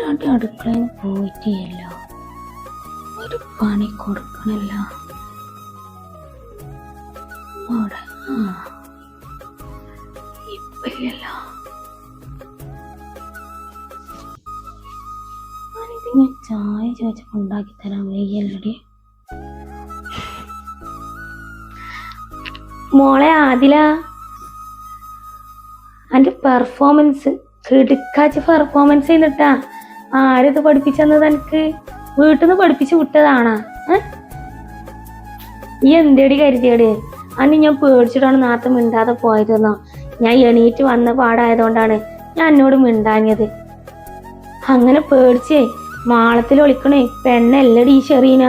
ഇല്ലാണ്ട് അടുക്കളയിൽ നിന്ന് പോയിട്ടില്ല. ഒരു പണി കൊടുക്കണല്ല. അവിടെ ഇല്ലല്ലോ. ഞാനിതിന് ചായ ചോദിച്ചപ്പോ ഉണ്ടാക്കി തരാൻ വയ്യല്ലടി. മോളെ ആദില, എൻ്റെ പെർഫോമൻസ് കിടുക്കാച്ച് പെർഫോമൻസ് ചെയ്തിട്ടാ. ആരിത് പഠിപ്പിച്ചെന്നത്? എനിക്ക് വീട്ടിൽ നിന്ന് പഠിപ്പിച്ച് വിട്ടതാണാ? ഈ എന്തേടി കരുതിയടി? അന്ന് ഞാൻ പേടിച്ചിട്ടാണ് നേരത്തെ മിണ്ടാതെ പോയതെന്നോ? ഞാൻ എണീറ്റ് വന്ന പാടായതുകൊണ്ടാണ് ഞാൻ എന്നോട് മിണ്ടാഞ്ഞത്. അങ്ങനെ പേടിച്ചേ മാളത്തിൽ ഒളിക്കണേ പെണ്ണല്ലടി ഈ ഷെറീന.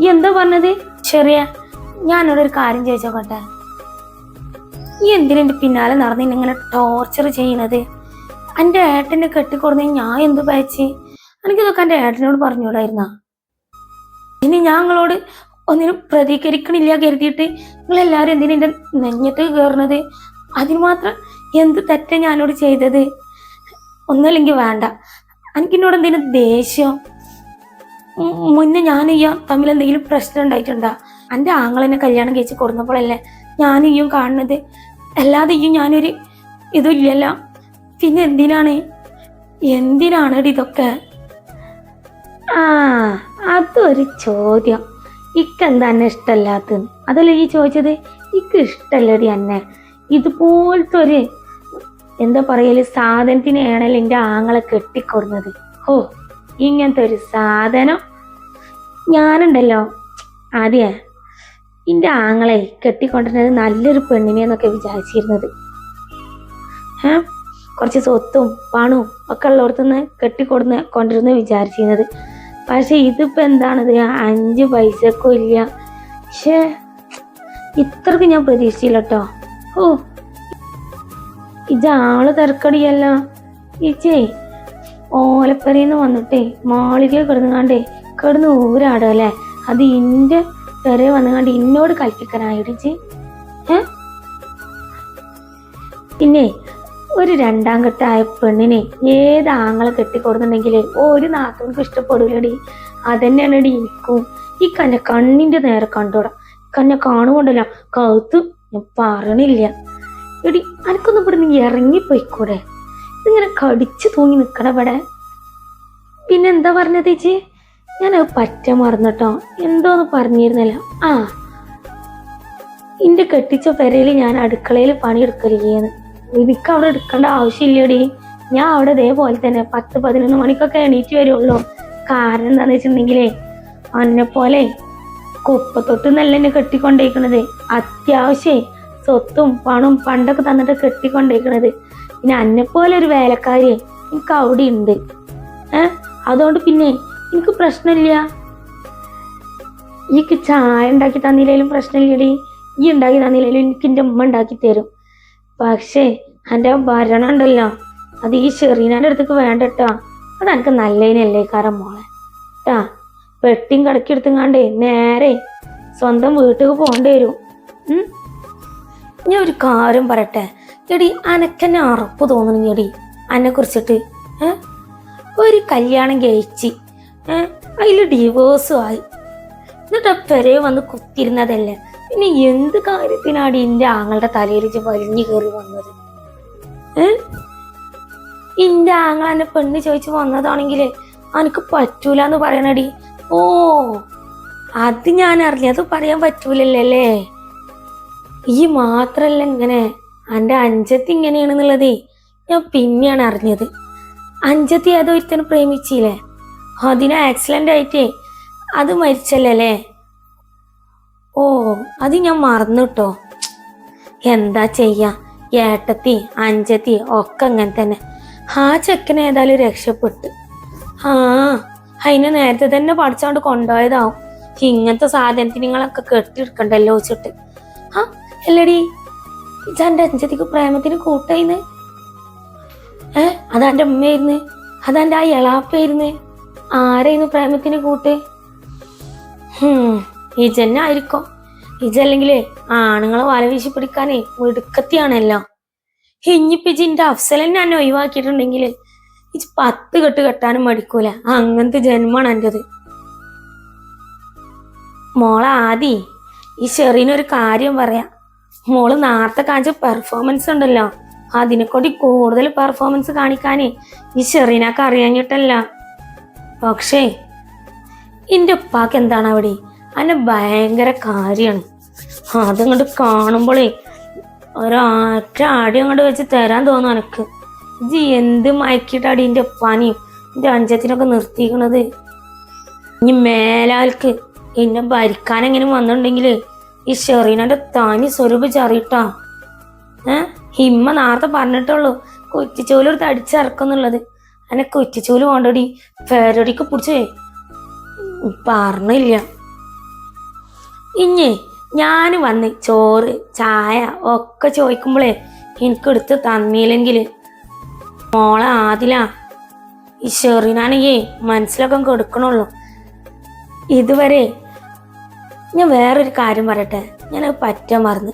ഈ എന്താ പറഞ്ഞത്? ചെറിയ ഞാനോട് ഒരു കാര്യം ചോദിച്ചോട്ടെ. ഈ എന്തിനെന്റെ പിന്നാലെ നടന്ന് ഇങ്ങനെ ടോർച്ചർ ചെയ്യണത്? എൻ്റെ ഏട്ടനെ കെട്ടിക്കൊടുന്ന ഞാൻ എന്തു പയച്ച്? എനിക്കിതൊക്കെ എൻ്റെ ഏട്ടനോട് പറഞ്ഞൂടായിരുന്ന? ഇനി ഞങ്ങളോട് ഒന്നിനും പ്രതികരിക്കണില്ല കരുതിയിട്ട് നിങ്ങളെല്ലാവരും എന്തിനാ എൻ്റെ നെഞ്ഞത്ത് കയറുന്നത്? അതിന് മാത്രം എന്ത് തെറ്റാ ഞാനോട് ചെയ്തത്? ഒന്നല്ലെങ്കിൽ വേണ്ട, എനിക്കെന്നോട് എന്തെങ്കിലും ദേഷ്യം? മുന്നേ ഞാനിയ്യോ തമ്മിൽ എന്തെങ്കിലും പ്രശ്നം ഉണ്ടായിട്ടുണ്ടോ? എൻ്റെ ആങ്ങളെന്നെ കല്യാണം കഴിച്ച് കൊടുന്നപ്പോഴല്ലേ ഞാനിയ്യും കാണുന്നത്. അല്ലാതെ ഇയ്യും ഞാനൊരു ഇതുമില്ലല്ലോ. പിന്നെ എന്തിനാണ് ഇതൊക്കെ? അതൊരു ചോദ്യം. ഇക്കെന്താ എന്നെ ഇഷ്ടമല്ലാത്തത്? അതല്ലേ ഈ ചോദിച്ചത്? ഇക്ക് ഇഷ്ടല്ലടി എന്നെ. ഇതുപോലത്തെ ഒരു എന്താ പറയല് സാധനത്തിനെയാണല്ലോ എൻ്റെ ആങ്ങളെ കെട്ടിക്കൊടുന്നത്. ഓ, ഇങ്ങനത്തെ ഒരു സാധനം ഞാനുണ്ടല്ലോ. ആദ്യം എൻ്റെ ആങ്ങളെ കെട്ടിക്കൊണ്ടിരുന്നത് നല്ലൊരു പെണ്ണിനെന്നൊക്കെ വിചാരിച്ചിരുന്നത്. കുറച്ച് സ്വത്തും പണവും ഒക്കെ ഉള്ളടത്തുനിന്ന് കൊണ്ടിരുന്ന് വിചാരിച്ചിരുന്നത്. പക്ഷെ ഇതിപ്പോൾ എന്താണത്? 5 പൈസക്കും ഇല്ല. പക്ഷേ ഇത്രക്ക് ഞാൻ പ്രതീക്ഷിച്ചില്ല കേട്ടോ. ഓ, ഇജാള് തിരക്കടിയല്ല. ഇജേ ഓലപ്പരയിന്ന് വന്നിട്ടേ മാളികയിൽ കിടന്ന് ഊരാടല്ലേ? അത് ഇന്റെ പെരെ വന്നുകാണ്ട് ഇന്നോട് കൽപ്പിക്കാനായിടിച്ച്. പിന്നെ ഒരു 2ാം കെട്ടായ പെണ്ണിനെ ഏത് ആങ്ങളെ കെട്ടിക്കൊടുന്നുണ്ടെങ്കിൽ ഒരു നാത്തൂർക്ക് ഇഷ്ടപ്പെടൂലടി. അതന്നെയാണടി എനിക്കും. ഈ കണ്ണിന്റെ നേരെ കണ്ടോടാ. കന്നെ കാണുകൊണ്ടല്ല കൗത്ത് ഞാൻ പറയണില്ല. എടി എനിക്കൊന്നും ഇവിടെ നീ ഇറങ്ങിപ്പോയിക്കൂടെ? ഇതിങ്ങനെ കടിച്ചു തൂങ്ങി നിക്കണ ഇവിടെ. പിന്നെന്താ പറഞ്ഞത് ചേച്ചി? ഞാനത് പറ്റ മറന്നിട്ടോ. എന്തോന്ന് പറഞ്ഞിരുന്നല്ലോ. എന്റെ കെട്ടിച്ച പെരയിൽ ഞാൻ അടുക്കളയിൽ പണിയെടുക്കലില്ലേന്ന്. എനിക്ക് അവിടെ എടുക്കേണ്ട ആവശ്യമില്ലടി. ഞാൻ അവിടെ ഇതേപോലെ തന്നെ 10-11 മണിക്കൊക്കെ എണീറ്റ് വരുള്ളൂ. കാരണം എന്താന്ന് വെച്ചിട്ടുണ്ടെങ്കിലേ അന്നെപ്പോലെ കുപ്പത്തൊട്ട് നല്ല എന്നെ കെട്ടിക്കൊണ്ടേക്കണത്. അത്യാവശ്യം സ്വത്തും പണവും പണ്ടൊക്കെ തന്നിട്ട് കെട്ടിക്കൊണ്ടേക്കണത്. പിന്നെ അന്നെപ്പോലെ ഒരു വേലക്കാരി എനിക്ക് അവിടെ ഉണ്ട്. അതുകൊണ്ട് പിന്നെ എനിക്ക് പ്രശ്നമില്ല. എനിക്ക് ചായ ഉണ്ടാക്കി തന്നില്ലേലും പ്രശ്നമില്ലടി. ഈ ഉണ്ടാക്കി തന്നില്ലേലും എനിക്ക് എൻ്റെ ഉമ്മ ഉണ്ടാക്കി തരും. പക്ഷേ എൻ്റെ ഭരണം ഉണ്ടല്ലോ, അത് ഈ ഷെറീനാൻ്റെ അടുത്തേക്ക് വേണ്ടട്ടാ. അതെനിക്ക് നല്ലതിനല്ലേ കാരം മോളെ ട്ടാ. പെട്ടിയും കടക്കെടുത്തുങ്ങാണ്ടേ നേരെ സ്വന്തം വീട്ടിൽ പോകേണ്ടി വരും. ഞാൻ ഒരു കാര്യം പറയട്ടെ എടി, അനക്കെന്നെ ഉറപ്പ് തോന്നണെടി അന്നെ കുറിച്ചിട്ട്. ഒരു കല്യാണം കഴിച്ച് അതിൽ ഡിവോഴ്സും ആയി. എന്നിട്ട് പെരേ വന്ന് കുത്തിരുന്നതല്ലേ. പിന്നെ എന്ത് കാര്യത്തിനാടി എൻ്റെ ആങ്ങളുടെ തലയിൽ വലിഞ്ഞു കയറി വന്നത്? എൻ്റെ ആങ്ങള എന്നെ പെണ്ണ് ചോദിച്ചു വന്നതാണെങ്കിൽ എനിക്ക് പറ്റൂലെന്ന് പറയണടി. ഓ, അത് ഞാൻ അറിഞ്ഞ. അത് പറയാൻ പറ്റൂലല്ലേ? ഈ മാത്രല്ല ഇങ്ങനെ എൻ്റെ അഞ്ചത്തി ഇങ്ങനെയാണെന്നുള്ളതേ ഞാൻ പിന്നെയാണ് അറിഞ്ഞത്. അഞ്ചത്തി ഏതോ ഒരുത്തനെ പ്രേമിച്ചില്ലേ, അതിന് ആക്സിഡന്റ് ആയിട്ടേ അത് മരിച്ചല്ലേ? ഓ, അത് ഞാൻ മറന്നുട്ടോ. എന്താ ചെയ്യാ, ഏട്ടത്തി അഞ്ചത്തി ഒക്കെ അങ്ങനെ തന്നെ. ആ ചെക്കനെ ഏതായാലും രക്ഷപ്പെട്ട്. അതിനെ നേരത്തെ തന്നെ പഠിച്ചോണ്ട് കൊണ്ടുപോയതാവും. ഇങ്ങനത്തെ സാധനത്തിന് നിങ്ങളൊക്കെ കെട്ടിയെടുക്കണ്ടല്ലോ വെച്ചിട്ട്. അല്ലടി, ഇതെന്റെ അഞ്ചത്തിക്ക് പ്രേമത്തിന് കൂട്ടായിന്ന്. അതെന്റെ ഉമ്മയായിരുന്നു, അതെന്റെ ആ എളാപ്പായിരുന്നു. ആരായിരുന്നു പ്രേമത്തിന് കൂട്ട്? ഇജന്നെ ആയിരിക്കും. ഇജല്ലെങ്കിലേ ആണുങ്ങളെ വല വീശി പിടിക്കാനേ മിടുക്കത്തിയാണല്ലോ. ഇഞ്ഞിപ്പിജിന്റെ അഫ്സലന്നെ എന്നെ ഒഴിവാക്കിയിട്ടുണ്ടെങ്കിൽ ഈ 10 കെട്ട് കെട്ടാനും മടിക്കൂല. അങ്ങനത്തെ ജന്മാണ് എൻ്റെത്. മോളെ ആദി, ഈ ഷെറീനൊരു കാര്യം പറയാം. മോള് നേരത്തെ കാണിച്ച പെർഫോമൻസ് ഉണ്ടല്ലോ, അതിനെക്കൂടി കൂടുതൽ പെർഫോമൻസ് കാണിക്കാനേ ഈ ഷെറീനൊക്കെ അറിയാഞ്ഞിട്ടല്ല. പക്ഷേ എൻ്റെ ഉപ്പാക്ക് എന്താണ് അവിടെ അതിനെ ഭയങ്കര കാര്യമാണ്. അതങ്ങോട്ട് കാണുമ്പോളേ ഒരാറ്റ അടി അങ്ങോട്ട് വെച്ച് തരാൻ തോന്നും എനക്ക്. ഇത് എന്ത് മയക്കിയിട്ടാടി എൻ്റെ ഉപ്പാനെയും എൻ്റെ അഞ്ചത്തിനൊക്കെ നിർത്തിക്കണത്. ഇനി മേലാൽക്ക് എന്നെ ഭരിക്കാൻ എങ്ങനെ വന്നിട്ടുണ്ടെങ്കിൽ ഈ ഷെറീനന്റെ തനി സ്വരൂപ് ചറിയിട്ടാ. ഹിമ്മ നേരത്തെ പറഞ്ഞിട്ടുള്ളൂ കുറ്റിച്ചോലെടുത്ത് അടിച്ചിറക്കുന്നുള്ളത്. എന്നെ കുറ്റിച്ചോല് കൊണ്ടടി പേരടിക്ക് പിടിച്ചേ പറഞ്ഞില്ല. ഇഞ്ഞേ ഞാൻ വന്ന് ചോറ് ചായ ഒക്കെ ചോദിക്കുമ്പോളേ എനിക്കെടുത്ത് തന്നില്ലെങ്കിൽ മോളെ ആദിലാ ഈ ഷെറീനാണെങ്കി മനസ്സിലൊക്കെ കൊടുക്കണുള്ളൂ. ഇതുവരെ ഞാൻ വേറൊരു കാര്യം പറയട്ടെ, ഞാനത് പറ്റാൻ മറന്ന്.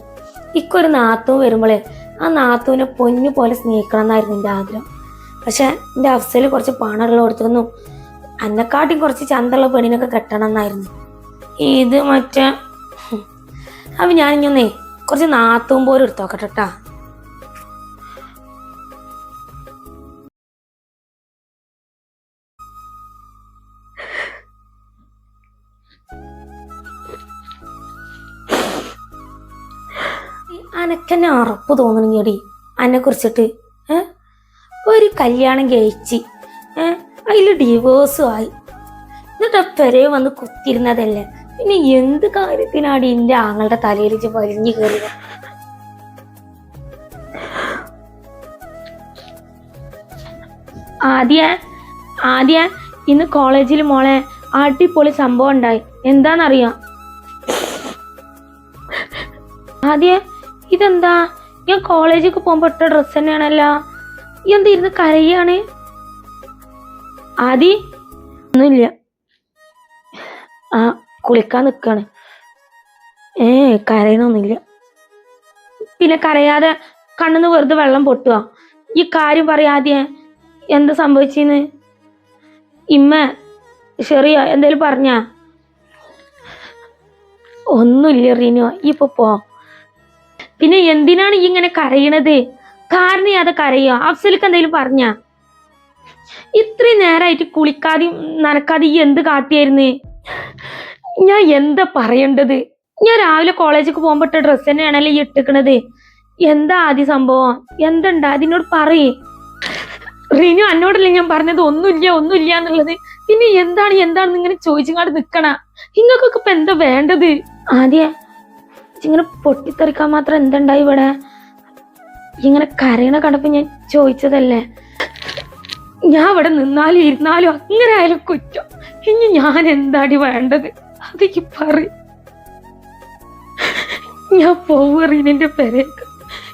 ഇക്കൊരു നാത്തൂൻ വരുമ്പോളേ ആ നാത്തൂനെ പൊന്നു പോലെ സ്നേഹിക്കണം എന്നായിരുന്നു എൻ്റെ ആഗ്രഹം. പക്ഷെ എൻ്റെ അഫ്സൽ കുറച്ച് പണമുള്ള കൊടുത്തിരുന്നു, അന്നെക്കാട്ടിയും കുറച്ച് ചന്തമുള്ള പെണ്ണിനൊക്കെ കെട്ടണം എന്നായിരുന്നു. ഇത് മറ്റേ അപ്പം ഞാനിങ്ങൊന്നേ കുറച്ച് നാത്തൂൻ പോലും എടുത്തോക്കട്ടെട്ടാ. അനക്കെന്നെ ഉറപ്പ് തോന്നണെടി അന്നെ കുറിച്ചിട്ട്. ഒരു കല്യാണം കഴിച്ച് അതിൽ ഡിവോഴ്സും ആയി, എന്നിട്ട് പെരെ വന്ന് കുത്തിരുന്നതല്ലേ. പിന്നെ എന്ത് കാര്യത്തിനാടി എൻ്റെ ആങ്ങളുടെ തലയിൽ വലിഞ്ഞു കയറിയത്? ആദ്യ ഇന്ന് കോളേജിൽ മോളെ അടിപൊളി സംഭവം ഉണ്ടായി. എന്താന്നറിയാം? ആദ്യ ഇതെന്താ, ഞാൻ കോളേജിലേക്ക് പോകുമ്പോ ഇട്ട ഡ്രസ്സ് തന്നെയാണല്ലോ. എന്താ ഇരുന്ന് കരയാണ്? ആദി ഒന്നുമില്ല, കുളിക്കാൻ നിക്കാണ്. കരയണൊന്നുമില്ല. പിന്നെ കരയാതെ കണ്ണിന്ന് വെറുതെ വെള്ളം പൊട്ടുക. ഈ കാര്യം പറയാതെ എന്താ സംഭവിച്ചെന്ന് ഇമ്മ ഷെറിയ എന്തേലും പറഞ്ഞാ? ഒന്നുമില്ല റീനോ, ഇപ്പൊ പോ. പിന്നെ എന്തിനാണ് ഈ ഇങ്ങനെ കരയണത്? കാരണം അത് കരയോ? അഫ്സലിക്ക് എന്തെങ്കിലും പറഞ്ഞ? ഇത്രയും നേരമായിട്ട് കുളിക്കാതെയും നനക്കാതെ ഈ എന്ത് കാട്ടിയായിരുന്നു? ഞാൻ എന്താ പറയേണ്ടത്? ഞാൻ രാവിലെ കോളേജിലേക്ക് പോകുമ്പോ ഇട്ട ഡ്രസ്സ് തന്നെയാണല്ലേ ഈ ഇട്ടിക്കണത്. എന്താ ആദ്യ സംഭവം? എന്തുണ്ടാ അതിനോട് പറയേ. റീനു എന്നോടല്ലേ ഞാൻ പറഞ്ഞത് ഒന്നുമില്ല എന്നുള്ളത്. പിന്നെ എന്താണെന്ന് ഇങ്ങനെ ചോദിച്ചങ്ങാട് നിക്കണ. നിങ്ങൾക്കൊക്കെ ഇപ്പൊ എന്താ വേണ്ടത്? ആദ്യ ഇങ്ങനെ പൊട്ടിത്തെറിക്കാൻ മാത്രം എന്തുണ്ടായി ഇവിടെ? ഇങ്ങനെ കരയണ കണ്ടപ്പോ ഞാൻ ചോദിച്ചതല്ലേ. ഞാൻ ഇവിടെ നിന്നാലും ഇരുന്നാലും അങ്ങനെ ആയാലും കുറ്റം. ഇനി ഞാൻ എന്താടി വേണ്ടത്? അതെനിക്ക് പറ. ഞാൻ പോവറിന്റെ പെരേക്ക്.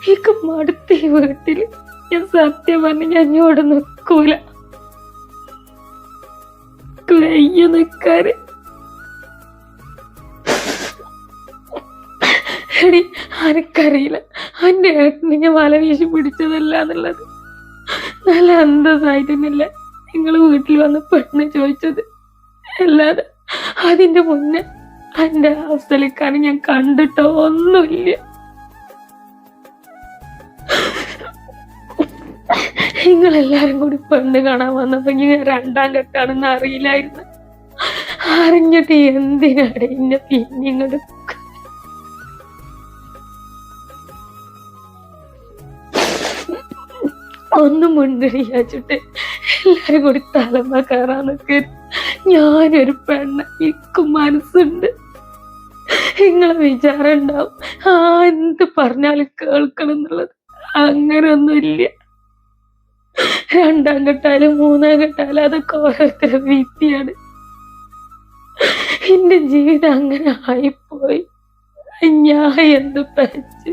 എനിക്ക് മടുത്ത ഈ വീട്ടില്. ഞാൻ സത്യം പറഞ്ഞ് ഞാൻ ഇങ്ങോട്ട് നിൽക്കൂല. വയ്യ നിക്കാറ്. എടി ആർക്കറിയില്ല എൻ്റെ ഏട്ടനെ ഞാൻ വല വീശി പിടിച്ചതല്ല എന്നുള്ളത്. നല്ല അന്തസ്സായിട്ടല്ല നിങ്ങൾ വീട്ടിൽ വന്ന് പെണ്ണ് ചോദിച്ചത്. അല്ലാതെ അതിന്റെ മുന്നേ എൻ്റെ അവസ്ഥയിലേക്കാണ് ഞാൻ കണ്ടിട്ടോ ഒന്നുമില്ല. നിങ്ങളെല്ലാരും കൂടി പെണ്ണ് കാണാൻ വന്നപ്പോ ഞാൻ 2ാം കെട്ടാണെന്ന് അറിയില്ലായിരുന്നു. അറിഞ്ഞിട്ട് എന്തിനാണ് എന്നെ പിന്നെ ഇങ്ങോട്ട് ഒന്നും മുൻകഴിയാച്ചിട്ട് എല്ലാരും കൂടി തലമ കയറാന്നൊക്കെ. ഞാനൊരു പെണ്ണ, എനിക്കും മനസ്സുണ്ട്. നിങ്ങളെ വിചാരം ഉണ്ടാവും എന്ത് പറഞ്ഞാലും കേൾക്കണം എന്നുള്ളത്. അങ്ങനൊന്നുമില്ല. 2ാം കെട്ടാലും 3ാം കെട്ടാലും അതൊക്കെ ഓരോരുത്തരുടെ വിധിയാണ്. എന്റെ ജീവിതം അങ്ങനെ ആയിപ്പോയി. ഞാൻ എന്ത് പറ്റി?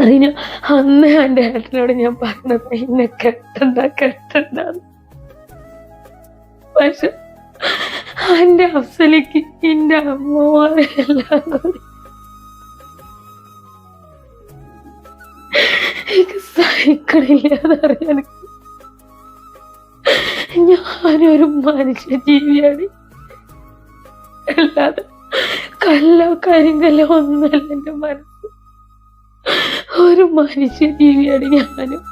അതിന് അന്ന് എൻ്റെ ഏട്ടനോട് ഞാൻ പറഞ്ഞത് എന്നെ കെട്ടണ്ട. പക്ഷെ എൻ്റെ അഫ്സലിക്ക് എൻ്റെ അമ്മമാരെല്ലാം കൂടി എനിക്ക് സഹിക്കണില്ല അതറിയാൻ. ഞാനൊരു മനുഷ്യ ജീവിയാണ്, അല്ലാതെ കല്ലോ കരിങ്കല്ലോ ഒന്നല്ല. എന്റെ മനസ്സ് ഒരു മനുഷ്യ ജീവിയാണ് ഞാനും.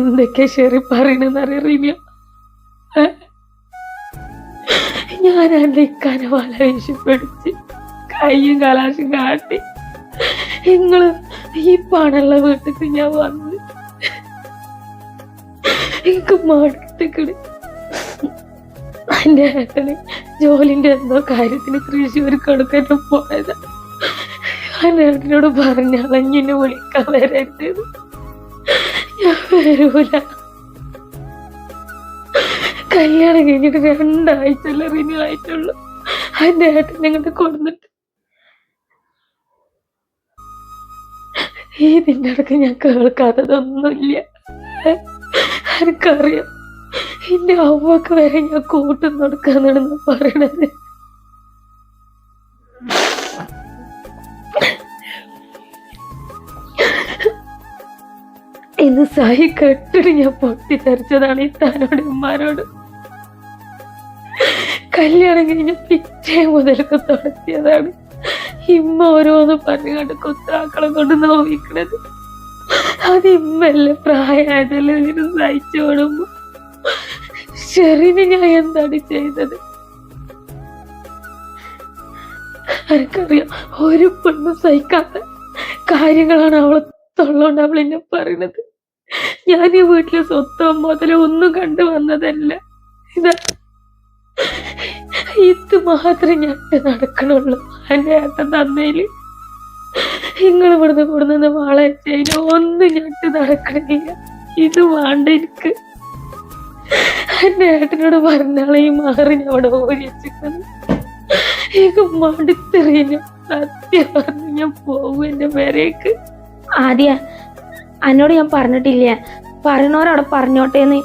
എന്തൊക്കെ ശരി പറയണെന്നറിയ. ഞാൻ എന്റെ ഇക്കാനെ വല വീശിപ്പിടിച്ച് കയ്യും കലാശം കാട്ടി നിങ്ങള് ഈ പണുള്ള വീട്ടിക്ക് ഞാൻ വന്ന് എനിക്ക് മടുത്തിക്കണ്. എന്റെ ഏട്ടന് ജോലിന്റെ എന്തോ കാര്യത്തിന് തൃശ്ശൂർ കൊടുക്കാൻ പോയതാ. എന്റെ ഏട്ടനോട് പറഞ്ഞളഞ്ഞിനെ വിളിക്കാൻ വരരുത്. ഞാൻ വരൂല. കല്യാണം കഴിഞ്ഞിട്ട് 2 ആഴ്ച റിന്യൂ ആയിട്ടുള്ളൂ. എന്റെ ഏട്ടൻ ഞങ്ങളുടെ കൊടുത്തിട്ട് ഇതിന്റെ അടുക്ക് ഞാൻ കേൾക്കാത്തതൊന്നുമില്ല. എനിക്കറിയാം എന്റെ അവക്ക് വരെ ഞാൻ കൂട്ടം നടക്കാന്നാണെന്ന് പറയണത്. ഇന്ന് സഹി കെട്ടിട്ട് ഞാൻ പൊട്ടിത്തെറിച്ചതാണ് ഈ താനോട് ഉമ്മാരോട്. കല്യാണം കഴിഞ്ഞ പിറ്റേ മുതലൊക്കെ തുടത്തിയതാണ്. ഇമ്മ ഓരോന്ന് പറഞ്ഞുകൊണ്ട് കുത്താക്കളെ കൊണ്ട് നോവിക്കണത്. അത് ഇമ്മല്ലേ, പ്രായമായതല്ലേ ഇതിന് സഹിച്ചു കൊടുമ്പോ. ഷെറിന് ഞാൻ എന്താണ് ചെയ്തത്? എനിക്കറിയാം ഒരു പെണ്ണും സഹിക്കാത്ത കാര്യങ്ങളാണ് അവളെ തൊള്ളോണ്ട് അവൾ എന്നെ പറയണത്. ഞാൻ ഈ വീട്ടിലെ സ്വത്തോ മുതലോ ഒന്നും കണ്ടു വന്നതല്ല. ഇത് മാത്രമേ ഞട്ട് നടക്കണുള്ളൂ. എന്റെ ഏട്ടൻ തന്നേല് നിങ്ങൾ ഇവിടുന്ന് കൊടുന്ന വാളയച്ചതിന് ഒന്നും ഞട്ട് നടക്കണില്ല. ഇത് വേണ്ട എനിക്ക്. എന്റെ ഏട്ടനോട് പറഞ്ഞാളെ ഈ മാറി ഞാൻ അവിടെ ഓരി വെച്ചിട്ടുണ്ട്. എനിക്ക് മടുത്തെറിയുന്നു. സത്യം പറഞ്ഞു ഞാൻ പോവും എന്റെ പേരേക്ക്. ആദ്യ എന്നോട് ഞാൻ പറഞ്ഞിട്ടില്ല, പറയണോരവിടെ പറഞ്ഞോട്ടേന്ന്.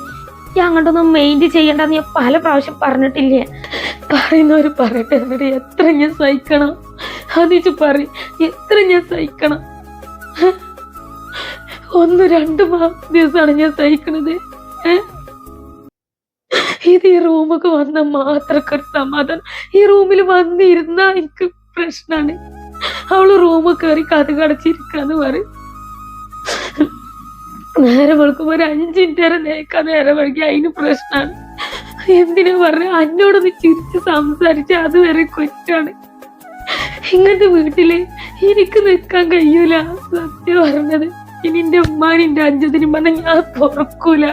ഞാൻ അങ്ങോട്ടൊന്നും മെയിൻറ്റ് ചെയ്യണ്ടെന്ന് ഞാൻ പല പ്രാവശ്യം പറഞ്ഞിട്ടില്ല. പറയുന്നവര് പറയട്ടെ, എന്നോട് എത്ര ഞാൻ സഹിക്കണം? അതിച്ച് പറയും, എത്ര ഞാൻ സഹിക്കണം? 1-2 ദിവസമാണ് ഞാൻ സഹിക്കണത്. ഇത് ഈ റൂമൊക്കെ വന്ന മാത്രക്ക് ഒരു സമാധാനം. ഈ റൂമിൽ വന്നിരുന്നാ എനിക്ക് പ്രശ്നാണ്. അവള് റൂമ് കയറി കഥ കടച്ചിരിക്കാന്ന് പറയും. നേരെ വെളുക്കുമ്പോ ഒരു 5 മിനിറ്റ് വരെ നേക്കാൻ നേരം വഴുകി അതിന് പ്രശ്നമാണ്. എന്തിനാ പറഞ്ഞ എന്നോടൊന്ന് ചിരിച്ച് സംസാരിച്ച് അതുവരെ കുറ്റാണ്. ഇങ്ങനത്തെ വീട്ടില് എനിക്ക് നിൽക്കാൻ കഴിയൂല. സത്യം പറഞ്ഞത്. ഇനി എന്റെ ഉമ്മാനും എന്റെ അഞ്ചതിനും പറഞ്ഞ ഞാൻ തുറക്കൂല.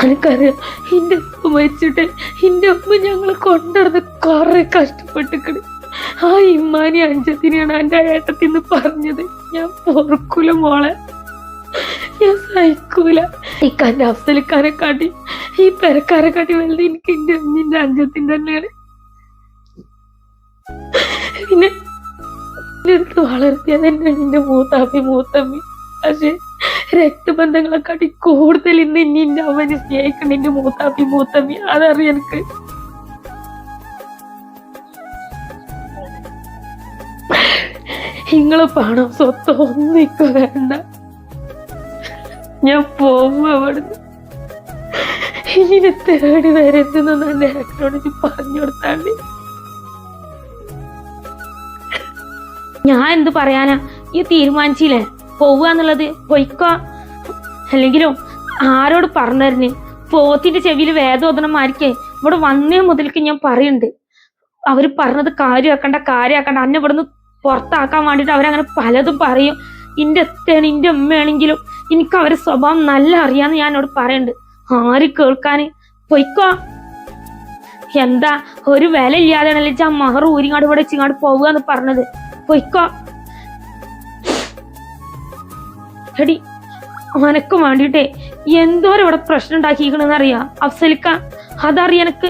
എനിക്കറിയാം എന്റെ ഉപ്പ മരിച്ചിട്ട് എന്റെ ഉമ്മ ഞങ്ങളെ കൊണ്ടുനടന്ന് കുറെ കഷ്ടപ്പെട്ടിക്കണ്. ആ ഇമ്മാനി അഞ്ചത്തിനെയാണ് എന്റെ ഏട്ടത്തിന്ന് പറഞ്ഞത്. ഞാൻ പൊറുക്കൂല മോളെ, ഞാൻ സഹിക്കൂല. ഇക്കാന്റെ അഫ്സലിക്കാരെ കാട്ടി ഈ പെരക്കാരെ കാട്ടി വലുത് എനിക്ക് എന്റെ അമ്മന്റെ അഞ്ചത്തിന് തന്നെയാണ്. പിന്നെ എന്റെ അടുത്ത് വളർത്തിയത് തന്നെയാണ് എന്റെ മൂത്തമ്മി. പക്ഷെ രക്തബന്ധങ്ങളെക്കാട്ടി കൂടുതൽ ഇന്ന് ഇനി എന്റെ അവനെ സ്നേഹിക്കണം എന്റെ മൂത്തമ്മി. അതറിയാം എനിക്ക്. നിങ്ങള് പണം സ്വത്തോ ഒന്നിക്കോ വേണ്ട. ഞാൻ പോവും അവിടുന്ന്. ഇങ്ങനെ തേടി വരരുതെന്ന് എന്റെ ഏട്ടനോട് പറഞ്ഞു കൊടുത്താണ്ട്. ഞാൻ എന്ത് പറയാനാ? ഈ തീരുമാനിച്ചില്ലേ പോവാന്നുള്ളത്? പൊയ്ക്കോ. അല്ലെങ്കിലും ആരോട് പറഞ്ഞിരുന്നു? പോത്തിന്റെ ചെവിയിൽ വേദോദനമായിരിക്കേ ഇവിടെ വന്നേ മുതൽക്ക് ഞാൻ പറയുന്നുണ്ട്. അവര് പറഞ്ഞത് കാര്യമാക്കണ്ട അന്നെ ഇവിടുന്ന് പുറത്താക്കാൻ വേണ്ടിട്ട് അവരങ്ങനെ പലതും പറയും. ഇന്റെ അത്തയാണ് ഇന്റെ അമ്മയാണെങ്കിലും എനിക്ക് അവരെ സ്വഭാവം നല്ല അറിയാന്ന് ഞാൻ എന്നോട് പറയുന്നുണ്ട്. ആര് കേൾക്കാന്? പൊയ്ക്കോ. എന്താ ഒരു വില ഇല്ലാതെയാണല്ലേ ആ മഹർ ഊരിങ്ങാട് ഇവിടെ വെച്ചിങ്ങാട് പോവുകയെന്ന് പറഞ്ഞത്? പൊയ്ക്കോ. എടി അനക്ക് വേണ്ടിട്ടേ എന്തോരം ഇവിടെ പ്രശ്നം ഉണ്ടാക്കിക്കണെന്ന് അറിയാം അഫ്സലിക്ക. അതറിയാം എനക്ക്.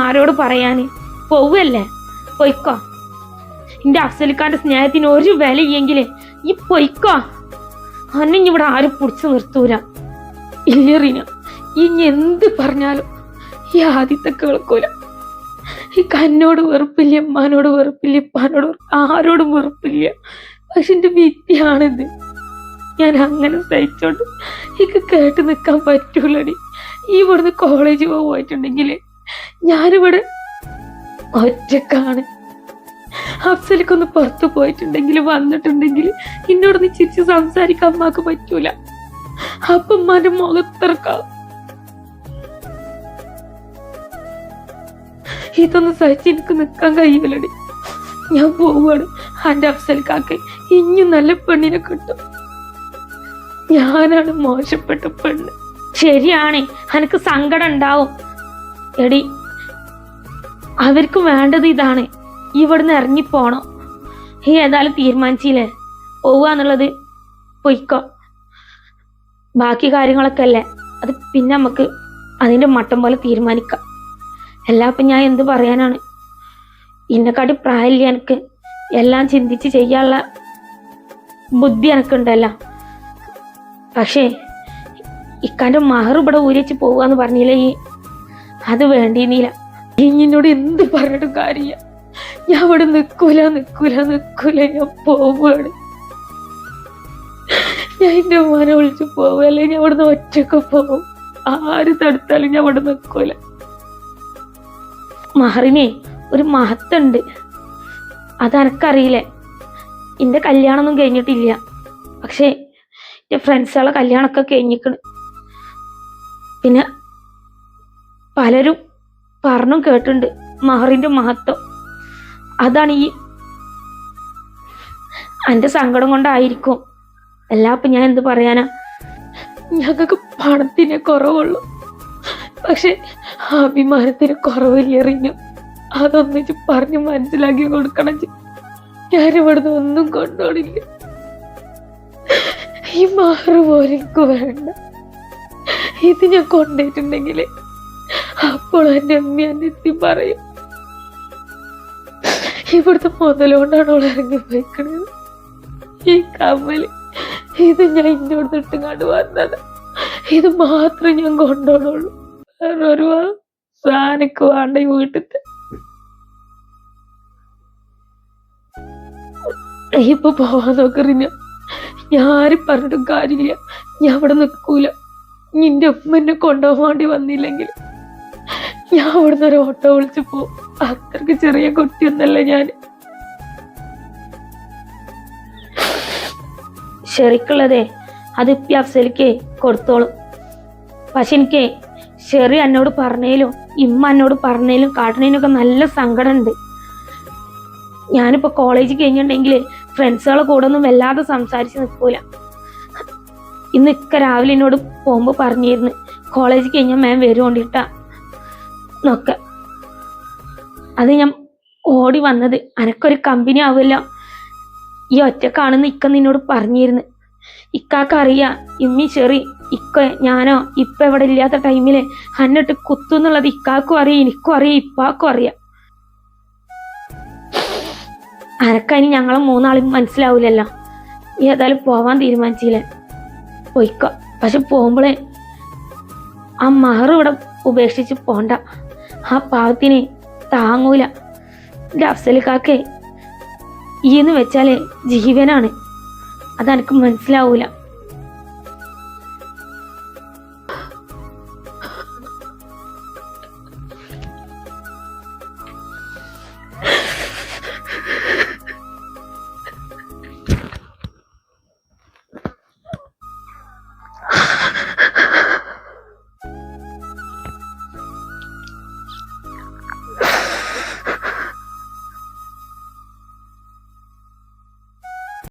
ആരോട് പറയാന്? പോവല്ലേ? പൊയ്ക്കോ. എന്റെ അഫ്സലിക്കാന്റെ സ്നേഹത്തിന് ഒരു വില ഇല്ലെങ്കിലേ ഈ പൊയ്ക്കോ. അന്നെ ഇവിടെ ആരും പിടിച്ചു നിർത്തൂല. ഇല്ലറിന ഇനി എന്ത് പറഞ്ഞാലും ഈ ആദ്യത്തെ കേൾക്കൂല. എന്നോട് വെറുപ്പില്ല, ഉമ്മാനോട് വെറുപ്പില്ല, ഉപ്പാനോട് ആരോടും വെറുപ്പില്ല. പക്ഷെ എന്റെ വിദ്യയാണിത്. ഞാൻ അങ്ങനെ സഹിച്ചോണ്ട് എനിക്ക് കേട്ട് നിൽക്കാൻ പറ്റൂലടി. ഈ ഇവിടുന്ന് കോളേജ് പോയിട്ടുണ്ടെങ്കിൽ ഞാനിവിടെ ഒറ്റക്കാണ്. അഫ്സലിക്കൊന്ന് പുറത്തു പോയിട്ടുണ്ടെങ്കിൽ വന്നിട്ടുണ്ടെങ്കിൽ എന്നോടൊന്ന് ചിരിച്ച് സംസാരിക്കാൻ അമ്മക്ക് പറ്റൂല. അപ്പൊ ഉമ്മാന്റെ മുഖത്തിറക്കാം. ഇതൊന്ന് സഹിച്ച് എനിക്ക് നിൽക്കാൻ കഴിയൂലടി. ഞാൻ പോവാണ്. എന്റെ അഫ്സലിക്കാക്ക് ഇനിയും നല്ല പെണ്ണിനെ കിട്ടും. ഞാനാണ് മോശപ്പെട്ട പെണ്ണ്. ശരിയാണ്, എനിക്ക് സങ്കടം ഉണ്ടാവും എടി. അവർക്ക് വേണ്ടത് ഇതാണ്, ഇവിടുന്ന് ഇറങ്ങിപ്പോണം. ഏതായാലും തീരുമാനിച്ചില്ലേ, പോവാന്നുള്ളത് പൊയ്ക്കോ. ബാക്കി കാര്യങ്ങളൊക്കെ അല്ലേ, അത് പിന്നെ നമുക്ക് അതിൻ്റെ മട്ടം പോലെ തീരുമാനിക്കാം. ഇപ്പം ഞാൻ എന്ത് പറയാനാണ്? ഇന്നെക്കാട്ടി പ്രായമില്ല എനിക്ക്. എല്ലാം ചിന്തിച്ച് ചെയ്യാനുള്ള ബുദ്ധി എനിക്കുണ്ടല്ലോ. പക്ഷേ ഇക്കാൻ്റെ മഹർ ഇവിടെ ഊരിച്ച് പോവാന്ന് പറഞ്ഞില്ലേ, അത് വേണ്ടിയിരുന്നില്ല. ഇനിന്നോട് എന്ത് പറഞ്ഞിട്ടും കാര്യമില്ല. ഞാൻ ഇവിടെ നിൽക്കൂല. ഞാൻ പോവാണ്. ഞാൻ എൻ്റെ ഉമ്മാനെ വിളിച്ച് പോവുക, അല്ലെങ്കിൽ ഞാൻ ഇവിടുന്ന് ഒറ്റക്ക് പോവും. ആര് തടുത്താലും ഞാൻ ഇവിടെ നിൽക്കൂല. മഹറിനെ ഒരു മഹത്തുണ്ട്, അതെനക്കറിയില്ലേ. എൻ്റെ കല്യാണമൊന്നും കഴിഞ്ഞിട്ടില്ല, പക്ഷേ എൻ്റെ ഫ്രണ്ട്സുകളെ കല്യാണമൊക്കെ കഴിഞ്ഞിക്കണ്. പിന്നെ പലരും പറഞ്ഞും കേട്ടിട്ടുണ്ട് മഹറിൻ്റെ മഹത്വം. അതാണ് ഈ എൻ്റെ സങ്കടം കൊണ്ടായിരിക്കും. ഇപ്പം ഞാൻ എന്ത് പറയാനാ? ഞങ്ങൾക്ക് പണത്തിന് കുറവുള്ളൂ, പക്ഷെ അഭിമാനത്തിന് കുറവില്ലെറിഞ്ഞു. അതൊന്നിച്ച് പറഞ്ഞ് മനസ്സിലാക്കി കൊടുക്കണം. ഞാനിവിടുന്ന് ഒന്നും കൊണ്ടോടില്ല. ഈ മഹർ പോലും എനിക്ക് വേണ്ട. ഇത് ഞാൻ കൊണ്ടുപോയിട്ടുണ്ടെങ്കിൽ അപ്പോൾ എൻ്റെ അമ്മ എന്നെ എത്തി പറയും, ഇവിടുത്തെ മുതലുകൊണ്ടാണ് അവൾ ഇറങ്ങി പോയിക്കണത്. ഈ കമ്മല് ഇത് ഞാൻ ഇന്നോട് ഇട്ടുങ്ങാണ്ട് വന്നത്. ഇത് മാത്രം ഞാൻ കൊണ്ടുപോകുള്ളൂ. വേറൊരു സാധനക്ക് വേണ്ട ഈ വീട്ടിലത്തെ. ഇപ്പൊ പോവാൻ നോക്കറിഞ്ഞ ഞാൻ ആരും പറഞ്ഞിട്ടും കാര്യമില്ല. ഞാൻ അവിടെ നിൽക്കൂല. നിന്റെ ഉമ്മ എന്നെ കൊണ്ടുപോകാൻ വേണ്ടി വന്നില്ലെങ്കിൽ ഞാൻ അവിടുന്ന് ഒരു ഓട്ടോ വിളിച്ചു പോവും. അത്രക്ക് ചെറിയ കുട്ടിയൊന്നല്ല ഞാൻ. ഷെറിക്കുള്ളതേ അത് ഇപ്പം അഫ്സലിക്ക് കൊടുത്തോളും. പക്ഷെ എനിക്ക് ഷെറി എന്നോട് പറഞ്ഞേലും ഇമ്മ എന്നോട് പറഞ്ഞേലും കാട്ടണേനൊക്കെ നല്ല സങ്കടമുണ്ട്. ഞാനിപ്പോൾ കോളേജ് കഴിഞ്ഞിട്ടുണ്ടെങ്കിൽ ഫ്രണ്ട്സുകളെ കൂടെ ഒന്നും വല്ലാതെ സംസാരിച്ച് നിൽക്കൂല. ഇന്ന് ഇക്ക രാവിലെ എന്നോട് പോകുമ്പോൾ പറഞ്ഞിരുന്നു, കോളേജ് കഴിഞ്ഞാൽ മാം വരുകൊണ്ടിട്ടാ നോക്ക. അത് ഞാൻ ഓടി വന്നത്. അനക്കൊരു കമ്പനി ആവുമല്ലോ, ഈ ഒറ്റക്കാണെന്ന് ഇക്ക നിന്നോട് പറഞ്ഞിരുന്നു. ഇക്കാക്ക് അറിയാം ഇമ്മി ചെറി ഇക്ക ഞാനോ ഇപ്പം ഇവിടെ ഇല്ലാത്ത ടൈമിൽ അന്നിട്ട് കുത്തുന്നുള്ളത് ഇക്കാക്കും അറിയാം, എനിക്കും അറിയാം, ഇപ്പാക്കും അറിയാം. അനക്കതിന് ഞങ്ങളെ മൂന്നാളും മനസ്സിലാവില്ലല്ലോ. ഏതായാലും പോവാൻ തീരുമാനിച്ചില്ലേ, പോയിക്കോ. പക്ഷെ പോകുമ്പോഴേ ആ മഹർ ഇവിടെ ഉപേക്ഷിച്ച് പോണ്ട. ആ പാവത്തിന് താങ്ങൂല. എൻ്റെ അഫ്സലിക്കാക്കെ ഈന്ന് വെച്ചാലേ ജീവനാണ്, അതെനിക്ക് മനസ്സിലാവൂല.